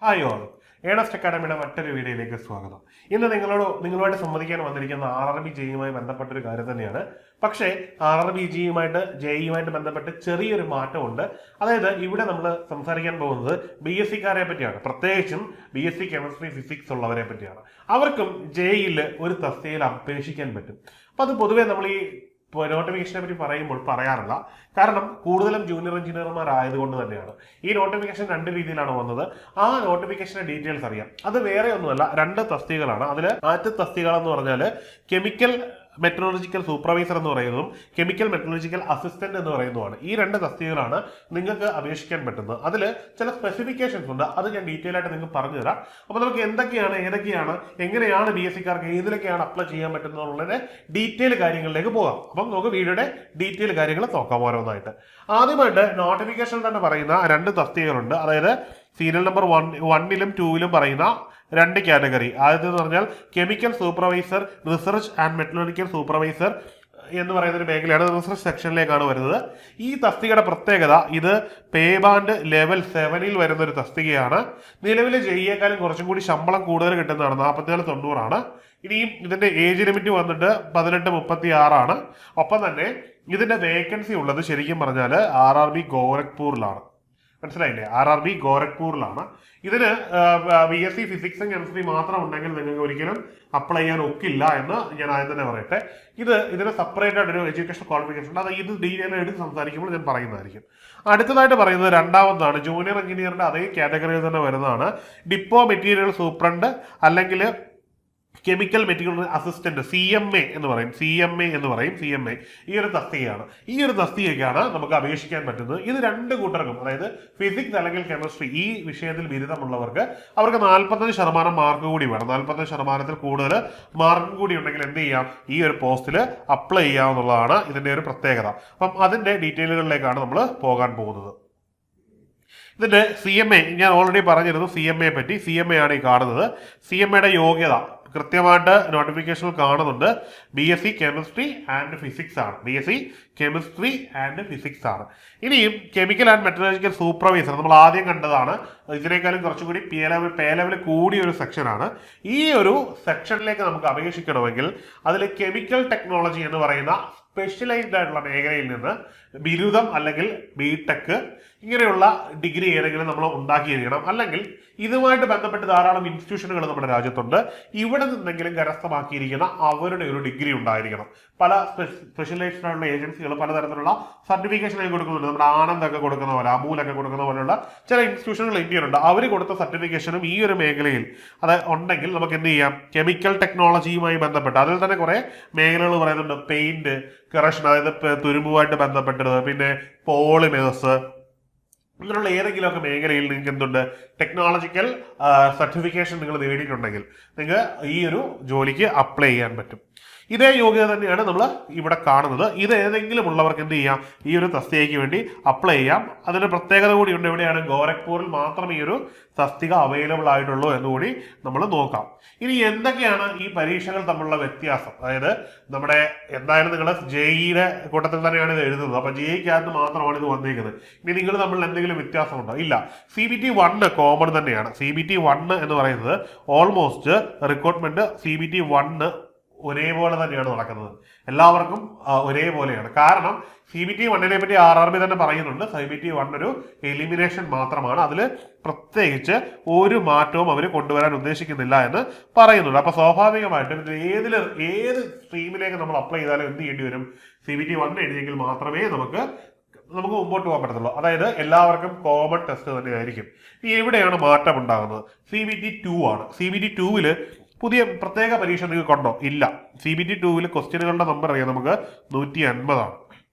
Hi all, Ernest അക്കാഡമിയുടെ മറ്റൊരു വീഡിയോയിലേക്ക് സ്വാഗതം. ഇന്ന് നിങ്ങളുമായിട്ട് സംവദിക്കാൻ വന്നിരിക്കുന്ന RRB ജെയുമായി ബന്ധപ്പെട്ടൊരു കാര്യം തന്നെയാണ്. പക്ഷേ RRB ജെയുമായിട്ട് ബന്ധപ്പെട്ട് ചെറിയൊരു മാറ്റമുണ്ട്. അതായത് ഇവിടെ നമ്മൾ സംസാരിക്കാൻ പോകുന്നത് BSc കാരെ പറ്റിയാണ്, പ്രത്യേകിച്ചും BSc കെമിസ്ട്രി ഫിസിക്സ് ഉള്ളവരെ പറ്റിയാണ്. അവർക്കും ജെയിൽ ഒരു തസ്തികയിൽ അപേക്ഷിക്കാൻ പറ്റും. അപ്പൊ അത് പൊതുവെ നമ്മൾ ഈ നോട്ടിഫിക്കേഷനെ പറ്റി പറയുമ്പോൾ പറയാറില്ല, കാരണം കൂടുതലും ജൂനിയർ എഞ്ചിനീയർമാർ ആയതുകൊണ്ട് തന്നെയാണ്. ഈ നോട്ടിഫിക്കേഷൻ രണ്ട് രീതിയിലാണ് വന്നത്. ആ നോട്ടിഫിക്കേഷന്റെ ഡീറ്റെയിൽസ് അറിയാം. അത് വേറെ ഒന്നുമല്ല, രണ്ട് തസ്തികകളാണ്. അതിൽ ആദ്യത്തെ തസ്തികൾ എന്ന് പറഞ്ഞാൽ കെമിക്കൽ മെട്രോളജിക്കൽ സൂപ്പർവൈസർ എന്ന് പറയുന്നതും കെമിക്കൽ മെട്രോളജിക്കൽ അസിസ്റ്റന്റ് എന്ന് പറയുന്നതുമാണ്. ഈ രണ്ട് തസ്തികകളാണ് നിങ്ങൾക്ക് അപേക്ഷിക്കാൻ പറ്റുന്നത്. അതിൽ ചില സ്പെസിഫിക്കേഷൻസ് ഉണ്ട്, അത് ഞാൻ ഡീറ്റെയിൽ ആയിട്ട് നിങ്ങൾക്ക് പറഞ്ഞു തരാം. അപ്പോൾ നമുക്ക് ഏതൊക്കെയാണ് എങ്ങനെയാണ് BSc കാർക്ക് ഏതിലൊക്കെയാണ് അപ്ലൈ ചെയ്യാൻ പറ്റുന്നത് എന്നുള്ളതിന്റെ ഡീറ്റെയിൽ കാര്യങ്ങളിലേക്ക് പോകാം. അപ്പം നമുക്ക് വീഡിയോയുടെ ഡീറ്റെയിൽ കാര്യങ്ങൾ നോക്കാം ഓരോന്നായിട്ട്. ആദ്യമായിട്ട് നോട്ടിഫിക്കേഷൻ തന്നെ പറയുന്ന രണ്ട് തസ്തികകളുണ്ട്. അതായത് സീരിയൽ നമ്പർ 1ലും 2ലും പറയുന്ന രണ്ട് കാറ്റഗറി. ആദ്യത്തെന്ന് പറഞ്ഞാൽ chemical supervisor research and metallurgical supervisor എന്ന് പറയുന്ന ഒരു മേഖലയാണ്. റിസർച്ച് സെക്ഷനിലേക്കാണ് വരുന്നത്. ഈ തസ്തികയുടെ പ്രത്യേകത, ഇത് പേ ബാൻഡ് ലെവൽ 7ൽ വരുന്ന ഒരു തസ്തികയാണ്. നിലവിലെ ജെയ്യേക്കാളും കുറച്ചും കൂടി ശമ്പളം കൂടുതൽ കിട്ടുന്നതാണ്, 44,90 ഇനിയും ഇതിന്റെ ഏജ് ലിമിറ്റ് വന്നിട്ട് 18-36 ഒപ്പം തന്നെ ഇതിന്റെ വേക്കൻസി ഉള്ളത് ശരിക്കും പറഞ്ഞാൽ RRB ഗോരഖ്പൂരിലാണ്. മനസ്സിലായില്ലേ? RRB ഗോരഖ്പൂരിലാണ്. ഇതിന് BSc ഫിസിക്സും കെമിസ്ട്രി മാത്രം ഉണ്ടെങ്കിൽ നിങ്ങൾക്ക് ഒരിക്കലും അപ്ലൈ ചെയ്യാൻ ഒക്കില്ല എന്ന് ഞാൻ ആദ്യം തന്നെ പറയട്ടെ. ഇതിന് സെപ്പറേറ്റ് ആയിട്ട് ഒരു എഡ്യൂക്കേഷൻ ക്വാളിഫിക്കേഷൻ ഉണ്ട്. അത് ഇത് ഡീറ്റെയിൽ എടുത്ത് സംസാരിക്കുമ്പോൾ ഞാൻ പറയുന്നതായിരിക്കും. അടുത്തതായിട്ട് പറയുന്നത് രണ്ടാമതാണ് ജൂനിയർ എഞ്ചിനീയറിന്റെ അതേ കാറ്റഗറിയിൽ തന്നെ വരുന്നതാണ് ഡിപ്പോ മെറ്റീരിയൽ സൂപ്രണ്ട് അല്ലെങ്കിൽ കെമിക്കൽ മെറ്റീരിയൽ അസിസ്റ്റന്റ് CMA എന്ന് പറയും. ഈ ഒരു തസ്തികയാണ്. ഈ ഒരു തസ്തികയ്ക്കാണ് നമുക്ക് അപേക്ഷിക്കാൻ പറ്റുന്നത്. ഇത് രണ്ട് കൂട്ടർക്കും, അതായത് ഫിസിക്സ് അല്ലെങ്കിൽ കെമിസ്ട്രി ഈ വിഷയത്തിൽ ബിരുദമുള്ളവർക്ക് അവർക്ക് 45% മാർക്ക് കൂടി വേണം. 45% കൂടുതൽ മാർക്ക് കൂടി ഉണ്ടെങ്കിൽ എന്ത് ചെയ്യാം, ഈ ഒരു പോസ്റ്റിൽ അപ്ലൈ ചെയ്യാവുന്നതാണ് ഇതിന്റെ ഒരു പ്രത്യേകത. അപ്പം അതിന്റെ ഡീറ്റെയിലുകളിലേക്കാണ് നമ്മൾ പോകാൻ പോകുന്നത്. ഇതിന്റെ CMA ഞാൻ ഓൾറെഡി പറഞ്ഞിരുന്നു. CMA പറ്റി. CMA ആണ് ഈ കാണുന്നത്. CMAയുടെ യോഗ്യത കൃത്യമായിട്ട് നോട്ടിഫിക്കേഷനിൽ കാണുന്നുണ്ട്. BSc കെമിസ്ട്രി ആൻഡ് ഫിസിക്സ് ആണ്. ഇനിയും കെമിക്കൽ ആൻഡ് മെറ്റലർജിക്കൽ സൂപ്പർവൈസർ നമ്മൾ ആദ്യം കണ്ടതാണ്. ഇതിനേക്കാളും കുറച്ചുകൂടി പേ ലെവൽ കൂടിയ ഒരു സെക്ഷനാണ്. ഈ ഒരു സെക്ഷനിലേക്ക് നമുക്ക് അപേക്ഷിക്കണമെങ്കിൽ അതിൽ കെമിക്കൽ ടെക്നോളജി എന്ന് പറയുന്ന സ്പെഷ്യലൈസ്ഡ് ആയിട്ടുള്ള മേഖലയിൽ നിന്ന് ബിരുദം അല്ലെങ്കിൽ BTech ഇങ്ങനെയുള്ള ഡിഗ്രി ഏതെങ്കിലും നമ്മൾ ഉണ്ടാക്കിയിരിക്കണം. അല്ലെങ്കിൽ ഇതുമായിട്ട് ബന്ധപ്പെട്ട് ധാരാളം ഇൻസ്റ്റിറ്റ്യൂഷനുകൾ നമ്മുടെ രാജ്യത്തുണ്ട്. ഇവിടെ നിന്നെങ്കിലും കരസ്ഥമാക്കിയിരിക്കുന്ന അവരുടെ ഒരു ഡിഗ്രി ഉണ്ടായിരിക്കണം. പല സ്പെഷ്യലൈസ്ഡ് ആയിട്ടുള്ള ഏജൻസികൾ പലതരത്തിലുള്ള സർട്ടിഫിക്കേഷൻ കൊടുക്കുന്നുണ്ട്. നമ്മുടെ ആനന്ദൊക്കെ കൊടുക്കുന്ന പോലെ, അമൂലൊക്കെ കൊടുക്കുന്ന പോലെയുള്ള ചില ഇൻസ്റ്റിറ്റ്യൂഷനുകൾ ഇന്ത്യയിലുണ്ട്. അവർ കൊടുത്ത സർട്ടിഫിക്കേഷനും ഈ ഒരു മേഖലയിൽ അത് ഉണ്ടെങ്കിൽ നമുക്ക് എന്ത് ചെയ്യാം, കെമിക്കൽ ടെക്നോളജിയുമായി ബന്ധപ്പെട്ട് അതിൽ തന്നെ കുറെ മേഖലകൾ പറയുന്നുണ്ട്. പെയിന്റ് കറക്ഷൻ, അതായത് തുരുമ്പുമായിട്ട് ബന്ധപ്പെട്ടത്, പിന്നെ പോളിമേഴ്സ്, ഇങ്ങനെയുള്ള ഏതെങ്കിലുമൊക്കെ മേഖലയിൽ നിങ്ങൾക്ക് എന്തുണ്ട്, ടെക്നോളജിക്കൽ സർട്ടിഫിക്കേഷൻ നിങ്ങൾ നേടിയിട്ടുണ്ടെങ്കിൽ നിങ്ങൾക്ക് ഈ ഒരു ജോലിക്ക് അപ്ലൈ ചെയ്യാൻ പറ്റും. ഇതേ യോഗ്യത തന്നെയാണ് നമ്മൾ ഇവിടെ കാണുന്നത്. ഇത് ഏതെങ്കിലും ഉള്ളവർക്ക് എന്ത് ചെയ്യാം, ഈ ഒരു തസ്തികയ്ക്ക് വേണ്ടി അപ്ലൈ ചെയ്യാം. അതിന് പ്രത്യേകത കൂടിയുണ്ട്. എവിടെയാണ്, ഗോരഖ്പൂരിൽ മാത്രം ഈ ഒരു തസ്തിക അവൈലബിൾ ആയിട്ടുള്ളൂ എന്നുകൂടി നമ്മൾ നോക്കാം. ഇനി എന്തൊക്കെയാണ് ഈ പരീക്ഷകൾ തമ്മിലുള്ള വ്യത്യാസം? അതായത് നമ്മുടെ എന്തായാലും നിങ്ങൾ JEയുടെ കൂട്ടത്തിൽ തന്നെയാണ് ഇത് എഴുതുന്നത്. അപ്പൊ JEക്കകത്ത് മാത്രമാണ് ഇത് വന്നിരിക്കുന്നത്. ഇനി നിങ്ങൾ തമ്മിൽ എന്തെങ്കിലും വ്യത്യാസമുണ്ടോ? ഇല്ല. CBT 1 കോമൺ തന്നെയാണ്. CBT 1 എന്ന് പറയുന്നത് ഓൾമോസ്റ്റ് റിക്രൂട്ട്മെന്റ് CBT 1 ഒരേപോലെ തന്നെയാണ് നടക്കുന്നത്. എല്ലാവർക്കും ഒരേപോലെയാണ്. കാരണം CBT 1നെ പറ്റി RRB തന്നെ പറയുന്നുണ്ട്. CBT 1 ഒരു എലിമിനേഷൻ മാത്രമാണ്. അതിൽ പ്രത്യേകിച്ച് ഒരു മാറ്റവും അവർ കൊണ്ടുവരാൻ ഉദ്ദേശിക്കുന്നില്ല എന്ന് പറയുന്നുണ്ട്. അപ്പൊ സ്വാഭാവികമായിട്ടും ഏത് സ്ട്രീമിലേക്ക് നമ്മൾ അപ്ലൈ ചെയ്താലും എന്ത് ചെയ്യേണ്ടി വരും, CBT 1 എഴുതിയെങ്കിൽ മാത്രമേ നമുക്ക് മുമ്പോട്ട് പോകാൻ പറ്റത്തുള്ളൂ. അതായത് എല്ലാവർക്കും കോമൺ ടെസ്റ്റ് തന്നെയായിരിക്കും. ഇനി എവിടെയാണ് മാറ്റം ഉണ്ടാകുന്നത്? CBT 2 ആണ്. CBT 2 പുതിയ പ്രത്യേക പരീക്ഷ നിങ്ങൾക്ക് ഉണ്ടോ? ഇല്ല. CBT 2 ക്വസ്റ്റ്യനുകളുടെ നമ്പർ അറിയാം, നമുക്ക് 150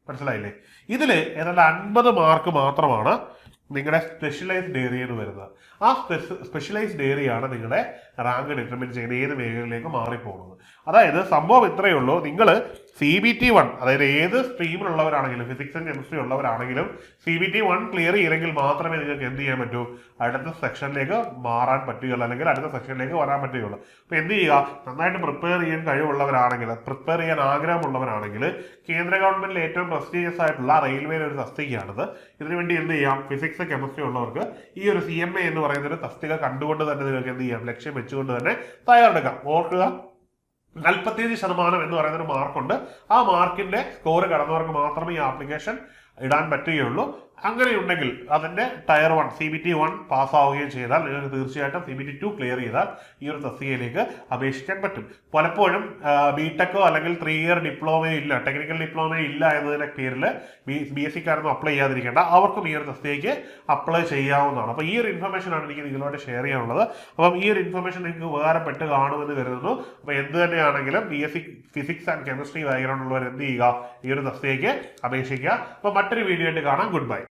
മനസ്സിലായില്ലേ? ഇതിൽ ഏതാണ്ട് 50 മാർക്ക് മാത്രമാണ് നിങ്ങളുടെ സ്പെഷ്യലൈസ്ഡ് ഏരിയയിൽ വരുന്നത്. ആ സ്പെഷ്യലൈസ്ഡ് ഏരിയയാണ് നിങ്ങളുടെ റാങ്ക് ഡിറ്റർമിൻ ചെയ്യുന്ന ഏത് മേഖലയിലേക്ക് മാറിപ്പോകുന്നത്. അതായത് സംഭവം ഇത്രയേ ഉള്ളൂ. നിങ്ങൾ CBT1 അതായത് ഏത് സ്ട്രീമിലുള്ളവരാണെങ്കിലും ഫിസിക്സ് ആൻഡ് കെമിസ്ട്രി ഉള്ളവരാണെങ്കിലും CBT1 ക്ലിയർ ചെയ്തെങ്കിൽ മാത്രമേ നിങ്ങൾക്ക് എന്ത് ചെയ്യാൻ പറ്റൂ, അടുത്ത സെക്ഷനിലേക്ക് മാറാൻ പറ്റുകയുള്ളൂ, അല്ലെങ്കിൽ അടുത്ത സെക്ഷനിലേക്ക് വരാൻ പറ്റുകയുള്ളൂ. അപ്പൊ എന്ത് ചെയ്യുക, നന്നായിട്ട് പ്രിപ്പയർ ചെയ്യാൻ കഴിവുള്ളവരാണെങ്കിൽ, പ്രിപ്പയർ ചെയ്യാൻ ആഗ്രഹമുള്ളവരാണെങ്കിൽ കേന്ദ്ര ഗവൺമെന്റിൽ ഏറ്റവും പ്രസ്റ്റീജിയസ് ആയിട്ടുള്ള റെയിൽവേയുടെ ഒരു തസ്തികയാണിത്. ഇതിനുവേണ്ടി എന്ത് ചെയ്യാം, ഫിസിക്സ് കെമിസ്ട്രി ഉള്ളവർക്ക് ഈ ഒരു CMA എന്ന് പറയുന്ന ഒരു തസ്തിക കണ്ടുകൊണ്ട് തന്നെ നിങ്ങൾക്ക് എന്ത് ചെയ്യാം, ലക്ഷ്യം വെച്ചുകൊണ്ട് തന്നെ തയ്യാറെടുക്കാം. ഓർക്കുക, 45% എന്ന് പറയുന്ന ഒരു മാർക്കുണ്ട്. ആ മാർക്കിന്റെ സ്കോർ കടന്നവർക്ക് മാത്രമേ ഈ ആപ്ലിക്കേഷൻ ഇടാൻ പറ്റുകയുള്ളൂ. അങ്ങനെയുണ്ടെങ്കിൽ അതിന്റെ ടയർ 1 CBT1 പാസ്സാവുകയും ചെയ്താൽ നിങ്ങൾക്ക് തീർച്ചയായിട്ടും CBT2 ക്ലിയർ ചെയ്താൽ ഈ ഒരു തസ്തികയിലേക്ക് അപേക്ഷിക്കാൻ പറ്റും. പലപ്പോഴും ബിടെക്കോ അല്ലെങ്കിൽ 3 ഇയർ ഡിപ്ലോമയോ ഇല്ല, ടെക്നിക്കൽ ഡിപ്ലോമയോ ഇല്ല എന്നതിന്റെ പേരിൽ BSc-കാരൊന്നും അപ്ലൈ ചെയ്യാതിരിക്കേണ്ട, അവർക്കും ഈ ഒരു തസ്തികയ്ക്ക് അപ്ലൈ ചെയ്യാവുന്നതാണ്. അപ്പോൾ ഈ ഒരു ഇൻഫർമേഷൻ ആണ് എനിക്ക് നിങ്ങളുമായിട്ട് ഷെയർ ചെയ്യാനുള്ളത്. അപ്പം ഈ ഒരു ഇൻഫർമേഷൻ നിങ്ങൾക്ക് ഉപകാരപ്പെട്ട് കാണുമെന്ന് കരുതുന്നു. അപ്പോൾ എന്ത് തന്നെയാണെങ്കിലും BSc physics and chemistry background ഉള്ളവർ എന്ത് ചെയ്യുക, ഈ ഒരു തസ്തികയ്ക്ക് അപേക്ഷിക്കുക. അപ്പോൾ മറ്റൊരു വീഡിയോ ആയിട്ട് കാണാം. Good bye.